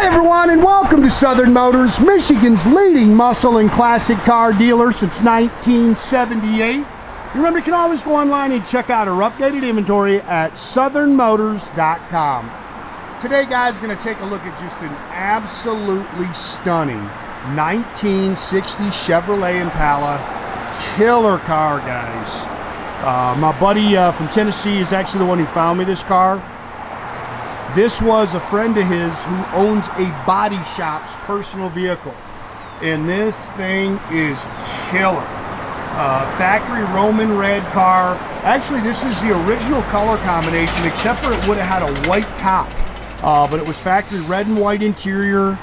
Hi everyone, and welcome to Southern Motors, Michigan's leading muscle and classic car dealer since 1978. Remember, you can always go online and check out our updated inventory at southernmotors.com. Today, guys, going to take a look at just an absolutely stunning 1960 Chevrolet Impala. Killer car, guys. My buddy from Tennessee is actually the one who found me this car. This was a friend of his who owns a body shop's personal vehicle, and this thing is killer. Factory Roman red car. Actually, this is the original color combination, except for it would have had a white top, but it was factory red and white interior,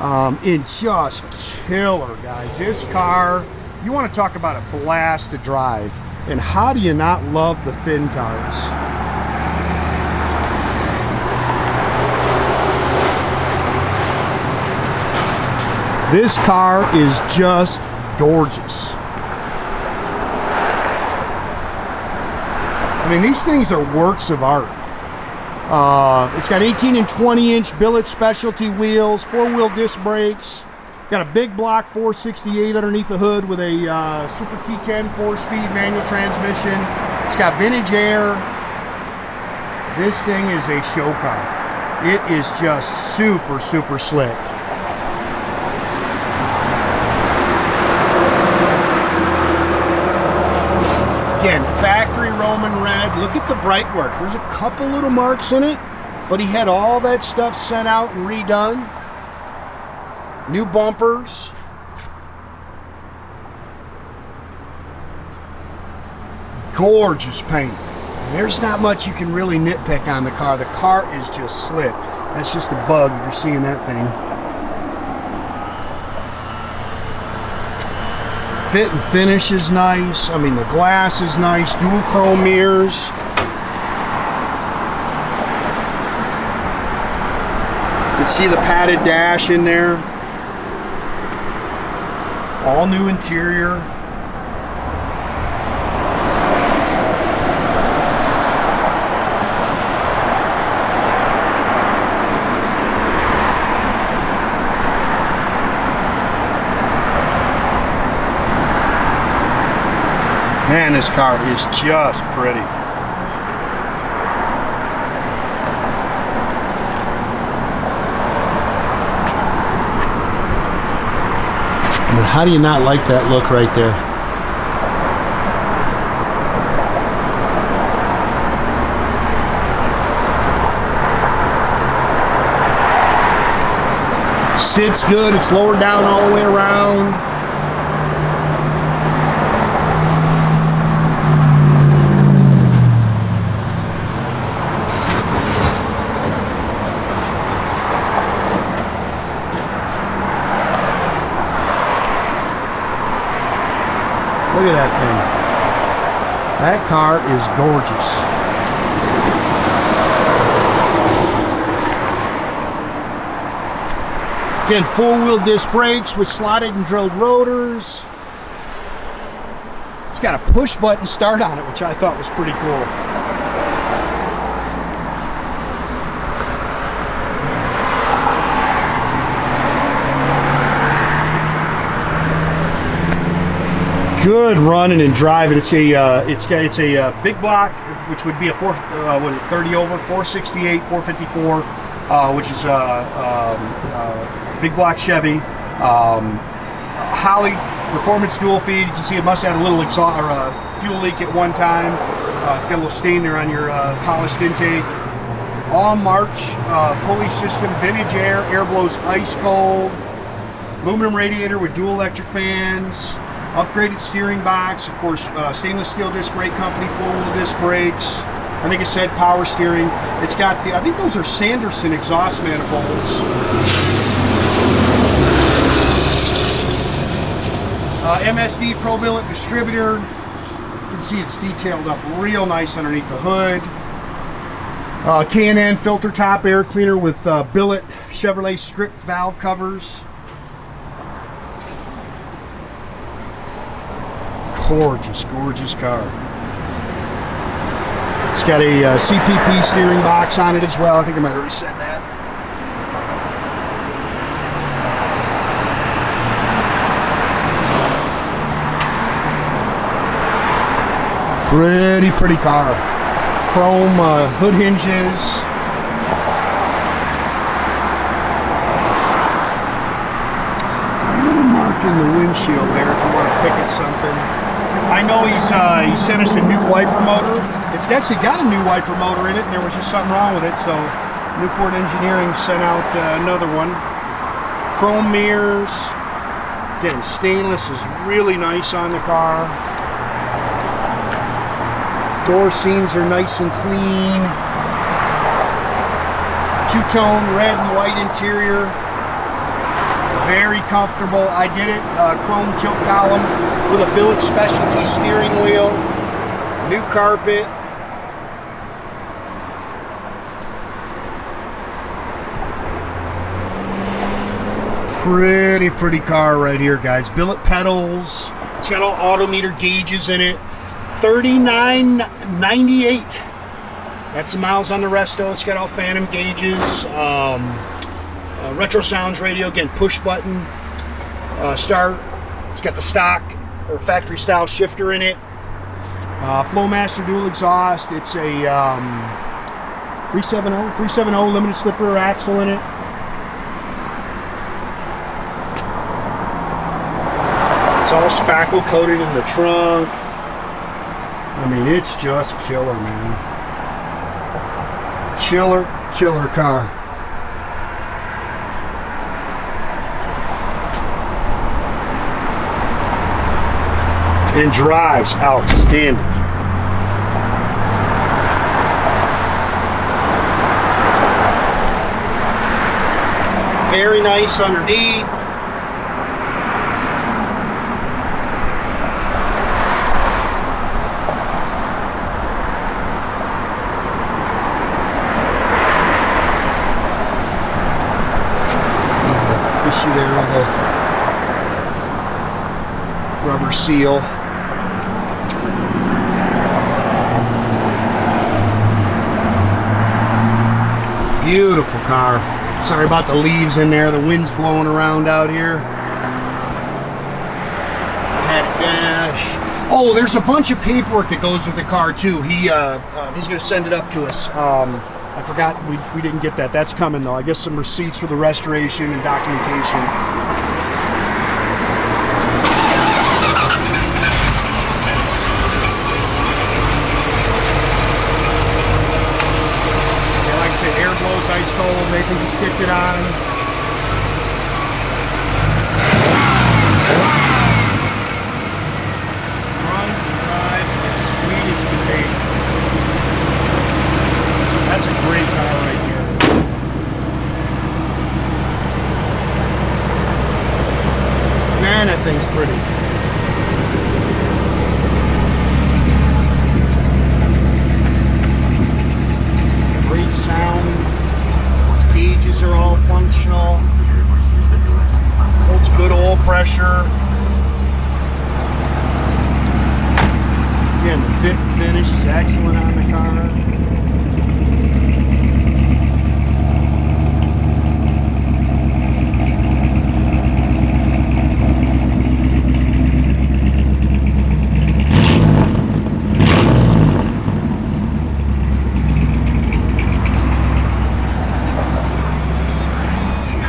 and just killer, guys. This car, you want to talk about a blast to drive, and how do you not love the fin cars? This car is just gorgeous. I mean, these things are works of art. It's got 18 and 20-inch Billet Specialty wheels, four-wheel disc brakes. Got a big block 468 underneath the hood with a Super T10 4-speed manual transmission. It's got vintage air. This thing is a show car. It is just super, super slick. Again, factory Roman red. Look at the bright work. There's a couple little marks in it, but he had all that stuff sent out and redone. New bumpers. Gorgeous paint. There's not much you can really nitpick on the car. The car is just slick. That's just a bug if you're seeing that thing. Fit and finish is nice. I mean, the glass is nice. Dual chrome mirrors. You can see the padded dash in there. All new interior. Man, this car is just pretty. I mean, how do you not like that look right there? Sits good. It's lowered down all the way around. Look at that thing. That car is gorgeous. Again, four-wheel disc brakes with slotted and drilled rotors. It's got a push-button start on it, which I thought was pretty cool. Good running and driving. It's a big block, which would be a 30 over 468, 454, which is a big block Chevy. Holley Performance dual feed. You can see it must have had a little exhaust or fuel leak at one time. It's got a little stain there on your polished intake. All March pulley system, vintage air. Air blows ice cold. Aluminum radiator with dual electric fans. Upgraded steering box, of course, stainless steel disc brake company, four-wheel disc brakes. I think it said power steering. It's got the, I think those are Sanderson exhaust manifolds. MSD Pro Billet distributor. You can see it's detailed up real nice underneath the hood. K&N filter top air cleaner with Billet Chevrolet script valve covers. Gorgeous, gorgeous car. It's got a CPP steering box on it as well. I think I might have already said that. Pretty car. Chrome hood hinges. Little mark in the windshield there if you want to pick at something. I know he sent us a new wiper motor. It's actually got a new wiper motor in it, and there was just something wrong with it, so Newport Engineering sent out another one. Chrome mirrors. Again, stainless is really nice on the car. Door seams are nice and clean. Two-tone red and white interior. Very comfortable. Ididit chrome tilt column with a Billet Specialties steering wheel. New carpet. Pretty car right here, guys. Billet pedals. It's got all Autometer gauges in it. 39.98. That's the miles on the resto. It's got all Phantom gauges. Retrosounds radio, again, push button start. It's got the stock or factory style shifter in it. Flowmaster dual exhaust. It's a 370 limited slipper axle in it. It's all spackle coated in the trunk. I mean, it's just killer, man. Killer car. And drives outstanding. Very nice underneath. Issue there with a rubber seal. Beautiful car. Sorry about the leaves in there. The wind's blowing around out here. Head dash. Oh, there's a bunch of paperwork that goes with the car too. He's going to send it up to us. I forgot we didn't get that. That's coming though. I guess some receipts for the restoration and documentation. Yeah, like I said, air blows ice cold. They can just kick it on. Runs and drives as sweet as can be. That's a great car right here. Man, that thing's pretty. Great sound. Gauges are all functional. Holds good oil pressure. Again, the fit and finish is excellent on the car.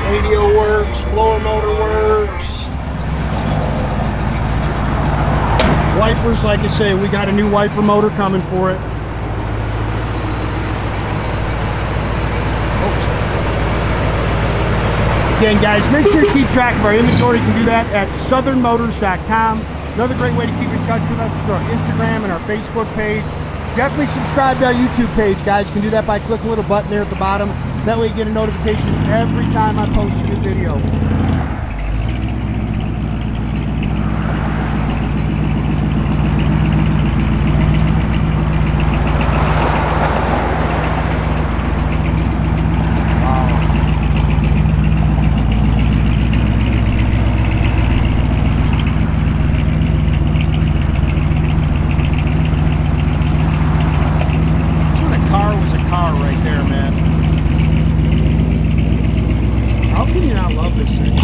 Radio works, blower motor works. Wipers, like I say, we got a new wiper motor coming for it. Again, guys, make sure you keep track of our inventory. You can do that at southernmotors.com. Another great way to keep in touch with us is our Instagram and our Facebook page. Definitely subscribe to our YouTube page, guys. You can do that by clicking a little button there at the bottom. That way you get a notification every time I post a new video. Right there, man. How can you not love this thing?